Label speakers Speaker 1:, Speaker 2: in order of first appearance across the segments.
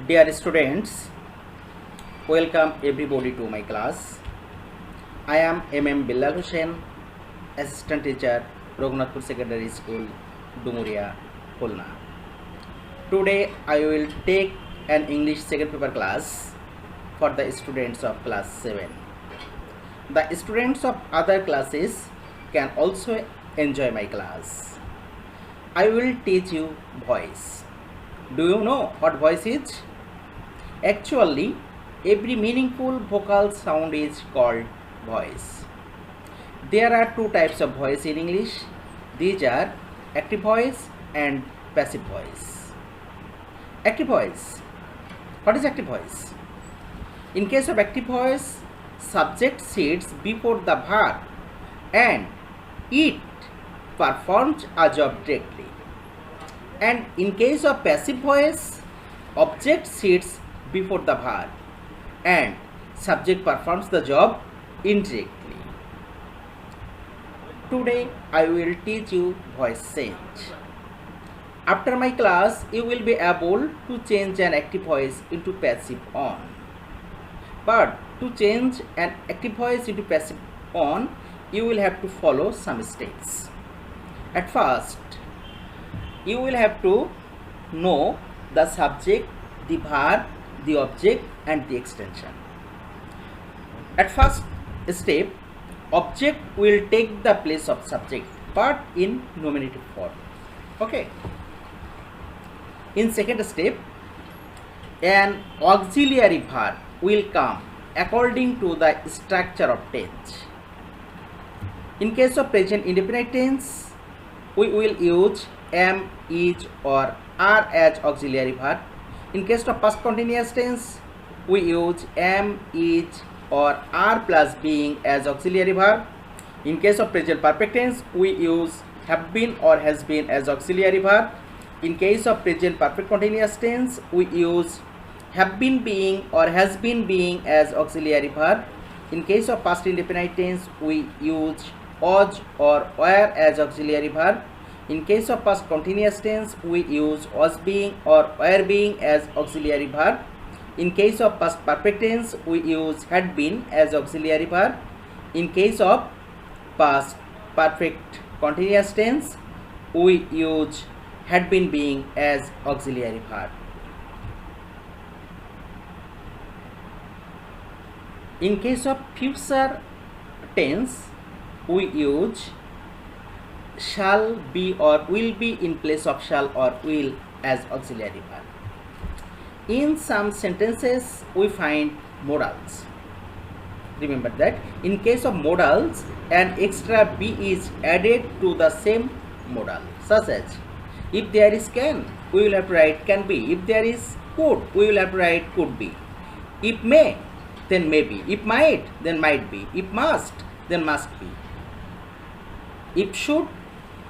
Speaker 1: Dear students, welcome everybody to my class. I am MM Bilal Hussain, Assistant Teacher, Raghunathpur Secondary School, Dumuria, Khulna. Today I will take an English second paper class for the students of class 7. The students of other classes can also enjoy my class. I will teach you voice. Do you know what voice is? Actually, every meaningful vocal sound is called voice. There are two types of voice in English. These are active voice and passive voice. Active voice. What is active voice? In case of active voice, subject sits before the verb and it performs a job directly. And in case of passive voice, object sits before the verb and subject performs the job indirectly. Today I will teach you voice change. After my class, you will be able to change an active voice into passive on. But to change an active voice into passive on, you will have to follow some steps. At first, you will have to know the subject, the verb, the object and the extension. At first step, object will take the place of subject but in nominative form. Okay. In second step, an auxiliary verb will come according to the structure of tense. In case of present indefinite tense, we will use am, is or are as auxiliary verb. In case of past continuous tense, we use am, is or are plus being as auxiliary verb. In case of present perfect tense, we use have been or has been as auxiliary verb. In case of present perfect continuous tense, we use have been being or has been being as auxiliary verb. In case of past indefinite tense, we use was or were as auxiliary verb. In case of past continuous tense, we use was being or were being as auxiliary verb. In case of past perfect tense, we use had been as auxiliary verb. In case of past perfect continuous tense, we use had been being as auxiliary verb. In case of future tense, we use shall be or will be in place of shall or will as auxiliary verb. In some sentences, we find modals. Remember that in case of modals, an extra be is added to the same modal, such as if there is can, we will have to write can be. If there is could, we will have to write could be. If may, then may be. If might, then might be. If must, then must be. If should,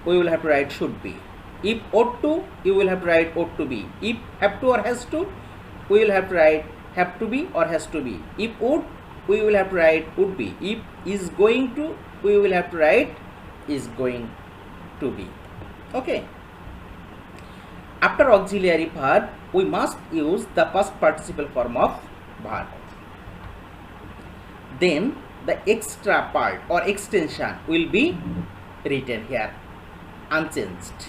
Speaker 1: we will have to write should be. If ought to, you will have to write ought to be. If have to or has to, we will have to write have to be or has to be. If would, we will have to write would be. If is going to, we will have to write is going to be. Okay. After auxiliary verb, we must use the past participle form of verb. Then the extra part or extension will be written here unchanged.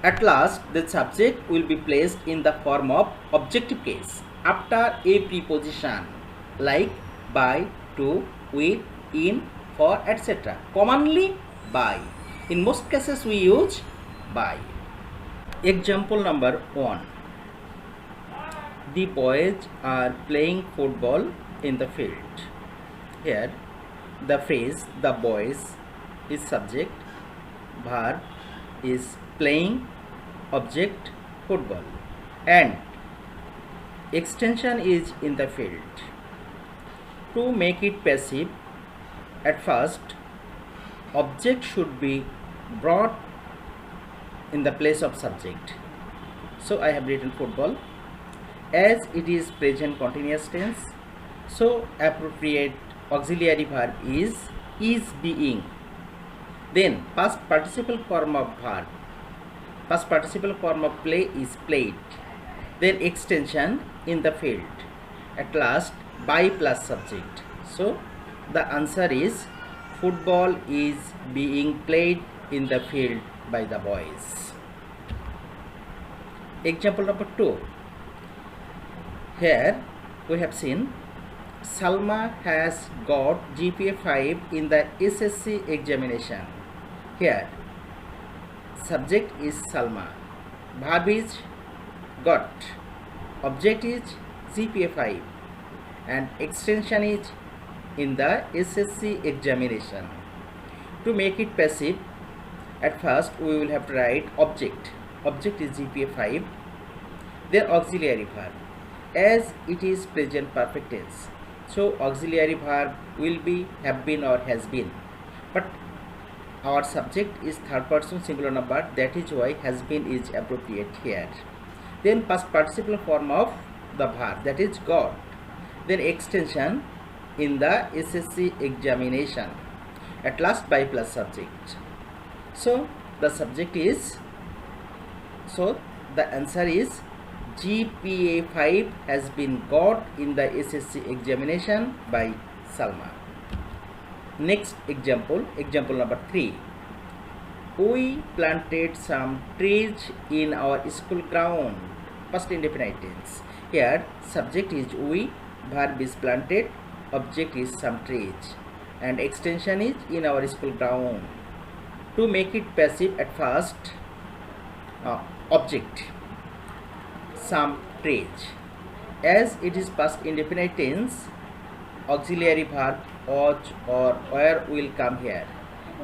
Speaker 1: At last, the subject will be placed in the form of objective case after a preposition like by, to, with, in, for, etc. Commonly by. In most cases, we use by. Example number 1. The boys are playing football in the field. Here, the phrase the boys is subject, verb is playing, object football, and extension is in the field. To make it passive, at first object should be brought in the place of subject. So I have written football. As it is present continuous tense, so appropriate auxiliary verb is being. Then past participle form of verb, past participle form of play is played. then extension in the field, at last by plus subject. So the answer is football is being played in the field by the boys. Example number 2. Here we have seen Salma has got GPA 5 in the SSC examination. Here subject is Salma, verb is got, object is GPA 5 and extension is in the SSC examination. To make it passive, at first we will have to write object. Object is GPA 5, then auxiliary verb. As it is present perfect tense, so auxiliary verb will be have been or has been, but our subject is third person singular number, that is why has been is appropriate here. Then past participle form of the verb, that is got, then extension in the SSC examination, at last by plus subject. So the subject is, so the answer is GPA 5 has been got in the SSC examination by Salma. Next example, example number 3. We planted some trees in our school ground. Past indefinite tense. Here subject is we, verb is planted, object is some trees and extension is in our school ground. To make it passive, at first object some trees. As it is past indefinite tense, auxiliary verb was or where will come here.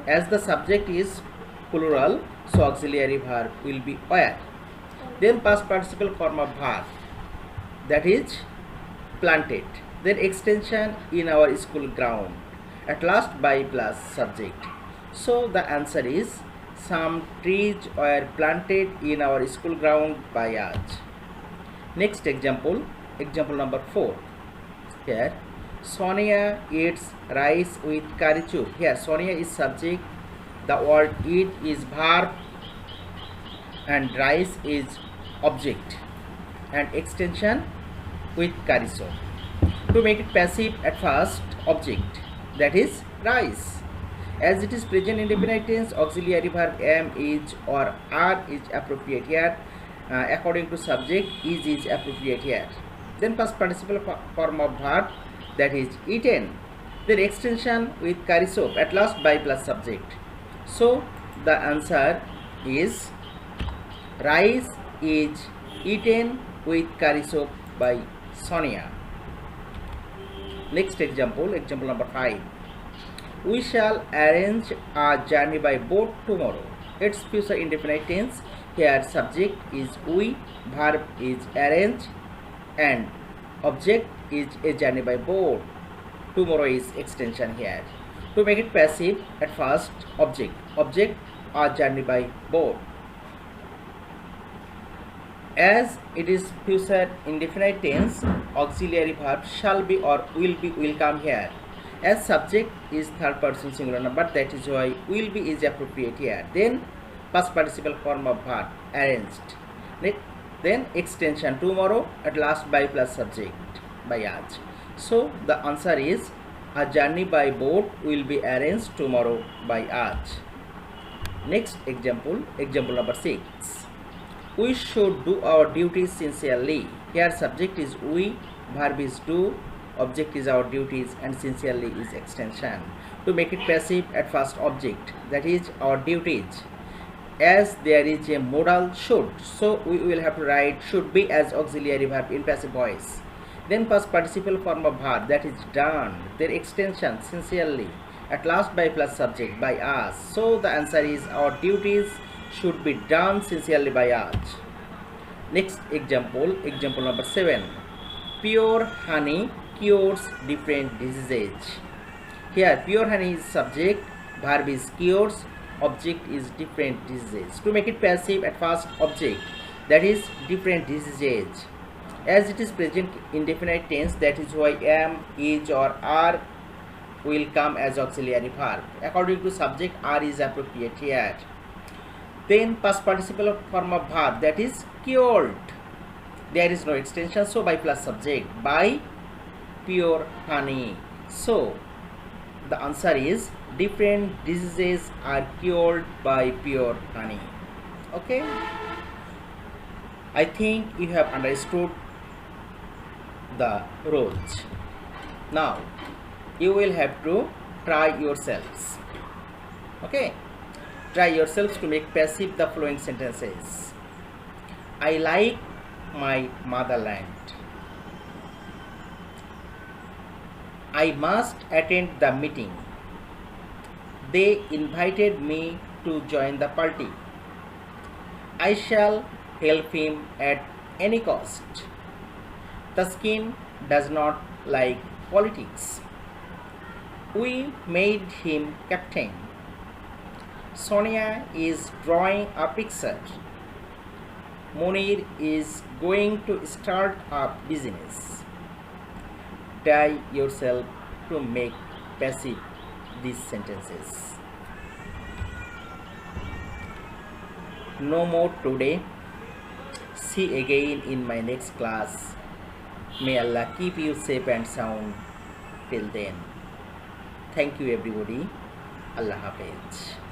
Speaker 1: As the subject is plural, so auxiliary verb will be where. Then past participle form of verb, that is planted, then extension in our school ground, at last by plus subject. So the answer is some trees were planted in our school ground by us. Next example, example number 4. Here Sonia eats rice with curry soup. Here Sonia is subject, the word eat is verb and rice is object and extension with curry soup. To make it passive, at first object, that is rice. As it is present indefinite tense, auxiliary verb am, is or are is appropriate here. According to subject, is appropriate here. Then past participle form of verb, that is eaten, then extension with curry soup, at last by plus subject. So the answer is rice is eaten with curry soup by Sonia. Next example, example number 5. We shall arrange a journey by boat tomorrow. It's future indefinite tense. Here subject is we, verb is arrange and object is a journey by boat. Tomorrow is extension here. To make it passive, at first object, object a journey by boat. As it is future indefinite tense, auxiliary verb shall be or will come here. As subject is third person singular number, that is why will be is appropriate here. Then past participle form of verb arranged. Then extension tomorrow, at last by plus subject by आज. So the answer is a journey by boat will be arranged tomorrow by आज. Next example, example number 6. We should do our duties sincerely. Here subject is we, verb is do, object is our duties and sincerely is extension. To make it passive, at first object, that is our duties. As there is a modal should, so we will have to write should be as auxiliary verb in passive voice. Then past participle form of verb, that is done, their extension sincerely, at last by plus subject by us. So the answer is our duties should be done sincerely by us. Next example, example number 7. Pure honey cures different diseases. Here pure honey is subject, verb is cures, object is different diseases. To make it passive, at first object, that is different diseases. As it is present indefinite tense, that is why am, is or are will come as auxiliary verb. According to subject, are is appropriate here. Then past participle form of verb, that is cured. There is no extension, so by plus subject, by pure honey. So the answer is different diseases are cured by pure honey. Okay, I think you have understood the rules. Now you will have to try yourselves. Okay, try yourselves to make passive the following sentences. I like my motherland. I must attend the meeting. They invited me to join the party. I shall help him at any cost. Taskin does not like politics. We made him captain. Sonia is drawing a picture. Munir is going to start a business. Try yourself to make passive these sentences. No more today. See again in my next class. May Allah keep you safe and sound till then. Thank you everybody. Allah Hafiz.